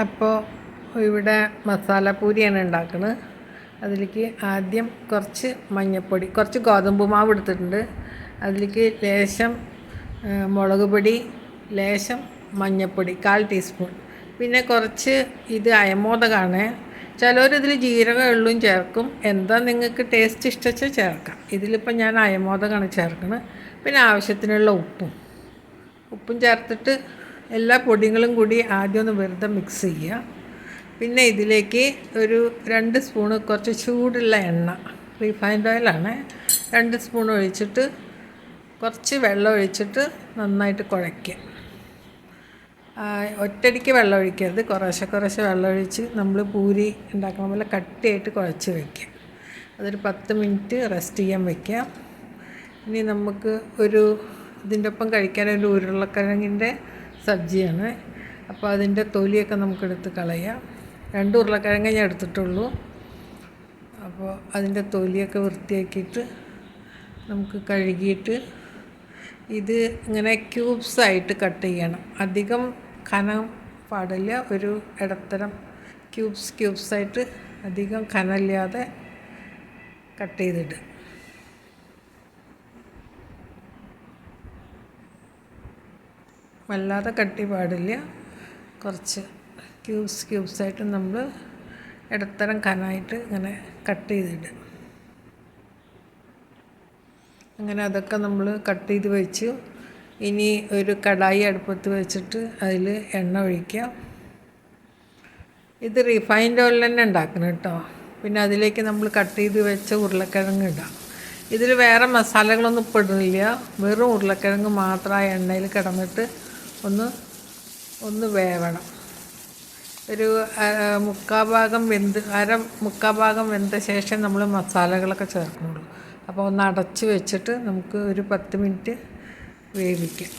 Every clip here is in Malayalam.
അപ്പോൾ ഇവിടെ മസാലപ്പൂരിയാണ് ഉണ്ടാക്കുന്നത്. അതിലേക്ക് ആദ്യം കുറച്ച് മഞ്ഞൾപ്പൊടി, കുറച്ച് ഗോതമ്പ് മാവ് എടുത്തിട്ടുണ്ട്. അതിലേക്ക് ലേശം മുളക് പൊടി, ലേശം മഞ്ഞൾപ്പൊടി 1/4 ടീസ്പൂൺ, പിന്നെ കുറച്ച് ഇത് അയമോദകമാണ്. ചിലവരിതിൽ ജീരകം എള്ളും ചേർക്കും. എന്താ നിങ്ങൾക്ക് ടേസ്റ്റ് ഇഷ്ടച്ചാൽ ചേർക്കാം. ഇതിലിപ്പോൾ ഞാൻ അയമോദകമാണ് ചേർക്കുന്നത്. പിന്നെ ആവശ്യത്തിനുള്ള ഉപ്പും ചേർത്തിട്ട് എല്ലാ പൊടികളും കൂടി ആദ്യം ഒന്ന് വെറുതെ മിക്സ് ചെയ്യുക. പിന്നെ ഇതിലേക്ക് ഒരു 2 സ്പൂണ് കുറച്ച് ചൂടുള്ള എണ്ണ, റീഫൈൻഡ് ഓയിലാണ്, 2 സ്പൂൺ ഒഴിച്ചിട്ട് കുറച്ച് വെള്ളം ഒഴിച്ചിട്ട് നന്നായിട്ട് കുഴയ്ക്കുക. ഒറ്റയടിക്ക് വെള്ളം ഒഴിക്കരുത്, കുറേശ്ശെ വെള്ളം ഒഴിച്ച് നമ്മൾ പൂരി ഉണ്ടാക്കുന്ന പോലെ കട്ടിയായിട്ട് കുഴച്ച് വയ്ക്കുക. അതൊരു 10 മിനിറ്റ് റെസ്റ്റ് ചെയ്യാൻ വയ്ക്കുക. ഇനി നമുക്ക് ഇതിൻ്റെ ഒപ്പം കഴിക്കാൻ ഒരു ഉരുളക്കിഴങ്ങിൻ്റെ സബ്ജിയാണ്. അപ്പോൾ അതിൻ്റെ തൊലിയൊക്കെ നമുക്കെടുത്ത് കളയാം. 2 ഉരുളക്കിഴങ്ങ് ഞാൻ എടുത്തിട്ടുള്ളൂ. അപ്പോൾ അതിൻ്റെ തൊലിയൊക്കെ വൃത്തിയാക്കിയിട്ട് നമുക്ക് കഴുകിയിട്ട് ഇത് ഇങ്ങനെ ക്യൂബ്സായിട്ട് കട്ട് ചെയ്യണം. അധികം കനം പാടില്ല, ഒരു ഇടത്തരം ക്യൂബ്സായിട്ട്, അധികം കനമില്ലാതെ കട്ട് ചെയ്തിടുക. വല്ലാതെ കട്ടി പാടില്ല, കുറച്ച് ക്യൂബ്സായിട്ട് നമ്മൾ ഇടത്തരം കനമായിട്ട് ഇങ്ങനെ കട്ട് ചെയ്തിടുക. അങ്ങനെ അതൊക്കെ നമ്മൾ കട്ട് ചെയ്ത് വെച്ചു. ഇനി ഒരു കടായി അടുപ്പത്ത് വെച്ചിട്ട് അതിൽ എണ്ണ ഒഴിക്കുക. ഇത് റിഫൈൻഡ് ഓയിൽ തന്നെ ഉണ്ടാക്കണം കേട്ടോ. പിന്നെ അതിലേക്ക് നമ്മൾ കട്ട് ചെയ്ത് വെച്ച ഉരുളക്കിഴങ്ങ് ഇടാം. ഇതിൽ വേറെ മസാലകളൊന്നും ഇടുന്നില്ല, വെറും ഉരുളക്കിഴങ്ങ് മാത്രം ആ എണ്ണയിൽ കിടന്നിട്ട് ഒന്ന് വേവണം. ഒരു മുക്കാൽ ഭാഗം വെന്ത ശേഷം നമ്മൾ മസാലകളൊക്കെ ചേർക്കുന്നുള്ളൂ. അപ്പോൾ ഒന്ന് അടച്ച് വെച്ചിട്ട് നമുക്ക് ഒരു 10 മിനിറ്റ് വേവിക്കാം.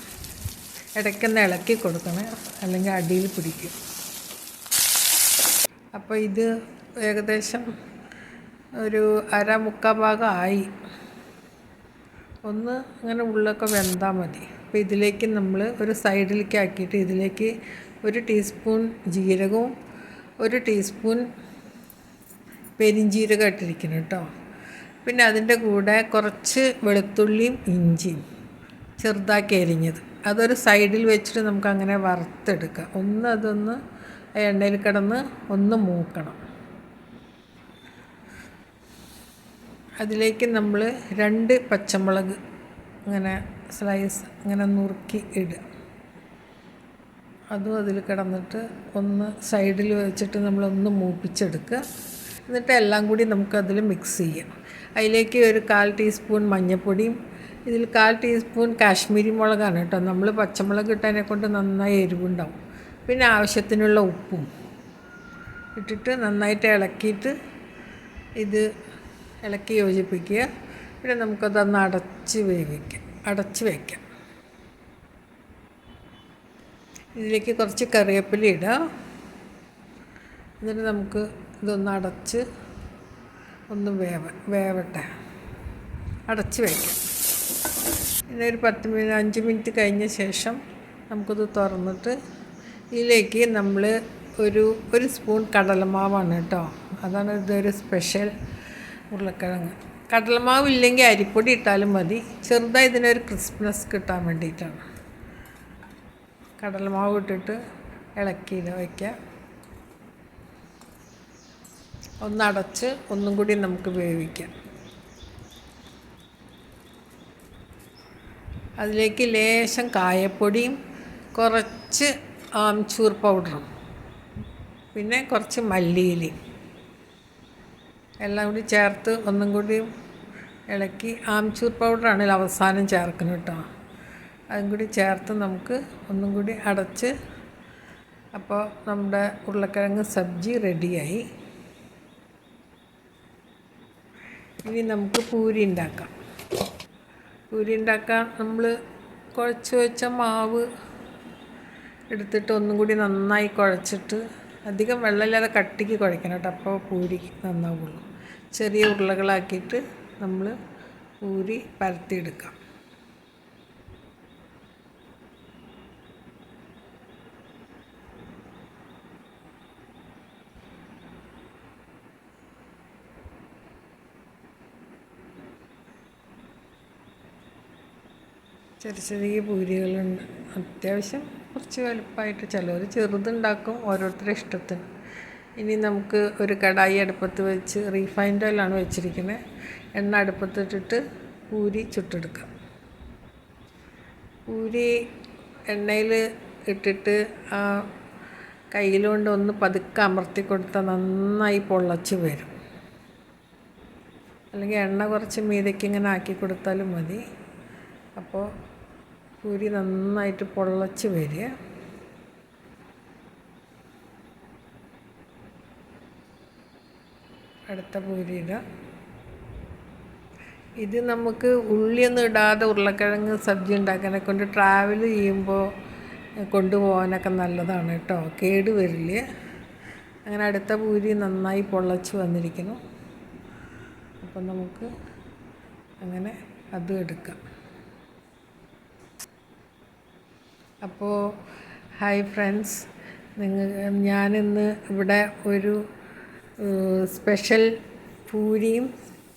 ഇടയ്ക്കൊന്ന് ഇളക്കി കൊടുക്കണം, അല്ലെങ്കിൽ അടിയിൽ പിടിക്കും. അപ്പോൾ ഇത് ഏകദേശം ഒരു മുക്കാൽ ഭാഗം ആയി. ഒന്ന് ഇങ്ങനെ ഉള്ളൊക്കെ വെന്താൽ മതി. അപ്പോൾ ഇതിലേക്ക് നമ്മൾ ഒരു സൈഡിലേക്ക് ആക്കിയിട്ട് ഇതിലേക്ക് 1 ടീസ്പൂൺ ജീരകവും 1 ടീസ്പൂൺ പെരിഞ്ജീരകം ഇട്ടിരിക്കണം കേട്ടോ. പിന്നെ അതിൻ്റെ കൂടെ കുറച്ച് വെളുത്തുള്ളിയും ഇഞ്ചിയും ചെറുതാക്കി അരിഞ്ഞത് അതൊരു സൈഡിൽ വെച്ചിട്ട് നമുക്കങ്ങനെ വറുത്തെടുക്കാം. അതൊന്ന് എണ്ണയിൽ കിടന്ന് ഒന്ന് മൂക്കണം. അതിലേക്ക് നമ്മൾ 2 പച്ചമുളക് ഇങ്ങനെ സ്ലൈസ് ഇങ്ങനെ നുറുക്കി ഇടുക. അതും അതിൽ കിടന്നിട്ട് ഒന്ന് സൈഡിൽ വെച്ചിട്ട് നമ്മളൊന്ന് മൂപ്പിച്ചെടുക്കുക. എന്നിട്ട് എല്ലാം കൂടി നമുക്കതിൽ മിക്സ് ചെയ്യാം. അതിലേക്ക് ഒരു 1/4 ടീസ്പൂൺ മഞ്ഞൾപ്പൊടിയും, ഇതിൽ 1/4 ടീസ്പൂൺ കാശ്മീരി മുളകാണ് കേട്ടോ. നമ്മൾ പച്ചമുളക് ഇട്ടതിനെ കൊണ്ട് നന്നായി എരിവുണ്ടാവും. പിന്നെ ആവശ്യത്തിനുള്ള ഉപ്പും ഇട്ടിട്ട് നന്നായിട്ട് ഇളക്കിയിട്ട് ഇത് ഇളക്കി യോജിപ്പിക്കുക. പിന്നെ നമുക്കതൊന്ന് അടച്ച് വയ്ക്കാം. ഇതിലേക്ക് കുറച്ച് കറിവേപ്പില ഇടുക. എന്നിട്ട് നമുക്ക് ഇതൊന്ന് അടച്ച് ഒന്ന് വേവട്ടെ, അടച്ച് വയ്ക്കാം. പിന്നെ ഒരു 5 മിനിറ്റ് കഴിഞ്ഞ ശേഷം നമുക്കിത് തുറന്നിട്ട് ഇതിലേക്ക് നമ്മൾ ഒരു സ്പൂൺ കടലമാവാണ് കേട്ടോ. അതാണ് ഇതൊരു സ്പെഷ്യൽ ഉരുളക്കിഴങ്ങ്. കടലമാവ് ഇല്ലെങ്കിൽ അരിപ്പൊടി ഇട്ടാലും മതി, ചെറുതായി ഇതിനൊരു ക്രിസ്പ്നെസ് കിട്ടാൻ വേണ്ടിയിട്ടാണ്. കടലമാവ് ഇട്ടിട്ട് ഇളക്കിയിട്ട് വയ്ക്കുക. ഒന്നടച്ച് ഒന്നും കൂടി നമുക്ക് വേവിക്കാം. അതിലേക്ക് ലേശം കായപ്പൊടിയും കുറച്ച് ആംചൂർ പൗഡറും പിന്നെ കുറച്ച് മല്ലിയിലയും എല്ലാം കൂടി ചേർത്ത് ഒന്നും കൂടി ഇളക്കി, ആംചൂർ പൗഡറാണെങ്കിൽ അവസാനം ചേർക്കണം കേട്ടോ. അതും കൂടി ചേർത്ത് നമുക്ക് ഒന്നും കൂടി അടച്ച്, അപ്പോൾ നമ്മുടെ ഉരുളക്കിഴങ്ങ് സബ്ജി റെഡിയായി. ഇനി നമുക്ക് പൂരി ഉണ്ടാക്കാം. നമ്മൾ കുഴച്ച് വെച്ച മാവ് എടുത്തിട്ട് ഒന്നും കൂടി നന്നായി കുഴച്ചിട്ട്, അധികം വെള്ളമില്ലാതെ കട്ടിക്ക് കുഴക്കണം കേട്ടോ, അപ്പോൾ പൂരി നന്നാവുള്ളൂ. ചെറിയ ഉരുളകളാക്കിയിട്ട് നമ്മൾ പൂരി പരത്തിയെടുക്കാം. ചെറിയ ചെറിയ പൂരികളുണ്ട്. അത്യാവശ്യം കുറച്ച് വലുപ്പമായിട്ട്. ചിലർ ചെറുതുണ്ടാക്കും, ഓരോരുത്തരുടെ ഇഷ്ടത്തിന്. ഇനി നമുക്ക് ഒരു കടായി അടുപ്പത്ത് വെച്ച് റീഫൈൻഡ് ഓയിലാണ് വെച്ചിരിക്കുന്നത്. എണ്ണ അടുപ്പത്തിട്ടിട്ട് പൂരി ചുട്ടെടുക്കാം. പൂരി എണ്ണയിൽ ഇട്ടിട്ട് കയ്യിലുകൊണ്ട് ഒന്ന് പതുക്കെ അമർത്തി കൊടുത്താൽ നന്നായി പൊള്ളച്ച് വരും. അല്ലെങ്കിൽ എണ്ണ കുറച്ച് മീതയ്ക്ക് ഇങ്ങനെ ആക്കി കൊടുത്താലും മതി. അപ്പോൾ പൂരി നന്നായിട്ട് പൊള്ളച്ച് വരിക. അടുത്ത പൂരി ഇടാം. ഇത് നമുക്ക് ഉള്ളിയൊന്നും ഇടാതെ ഉരുളക്കിഴങ്ങ് സബ്ജി ഉണ്ടാക്കാനെ കൊണ്ട് ട്രാവൽ ചെയ്യുമ്പോൾ കൊണ്ടുപോകാനൊക്കെ നല്ലതാണ് കേട്ടോ, കേട് വരില്ല. അങ്ങനെ അടുത്ത പൂരി നന്നായി പൊള്ളച്ച് വന്നിരിക്കുന്നു. അപ്പം നമുക്ക് അങ്ങനെ അതും എടുക്കാം. അപ്പോൾ ഹായ് ഫ്രണ്ട്സ്, ഞാനിന്ന് ഇവിടെ ഒരു സ്പെഷ്യൽ പൂരിയും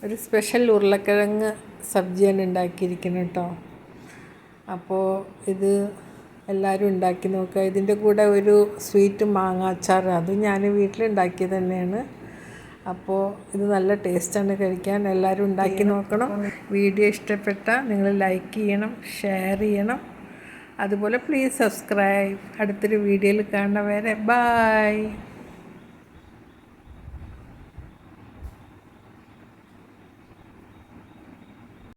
ഒരു സ്പെഷ്യൽ ഉരുളക്കിഴങ്ങ് സബ്ജിയാണ് ഉണ്ടാക്കിയിരിക്കുന്നത് കേട്ടോ. അപ്പോൾ ഇത് എല്ലാവരും ഉണ്ടാക്കി നോക്കുക. ഇതിൻ്റെ കൂടെ ഒരു സ്വീറ്റ് മാങ്ങ അച്ചാർ, അതും ഞാൻ വീട്ടിലുണ്ടാക്കിയത് തന്നെയാണ്. അപ്പോൾ ഇത് നല്ല ടേസ്റ്റാണ് കഴിക്കാൻ. എല്ലാവരും ഉണ്ടാക്കി നോക്കണം. വീഡിയോ ഇഷ്ടപ്പെട്ടാൽ നിങ്ങൾ ലൈക്ക് ചെയ്യണം, ഷെയർ ചെയ്യണം. അതുപോലെ പ്ലീസ് സബ്സ്ക്രൈബ്. അടുത്തൊരു വീഡിയോയിൽ കാണുന്നവരെ ബൈ.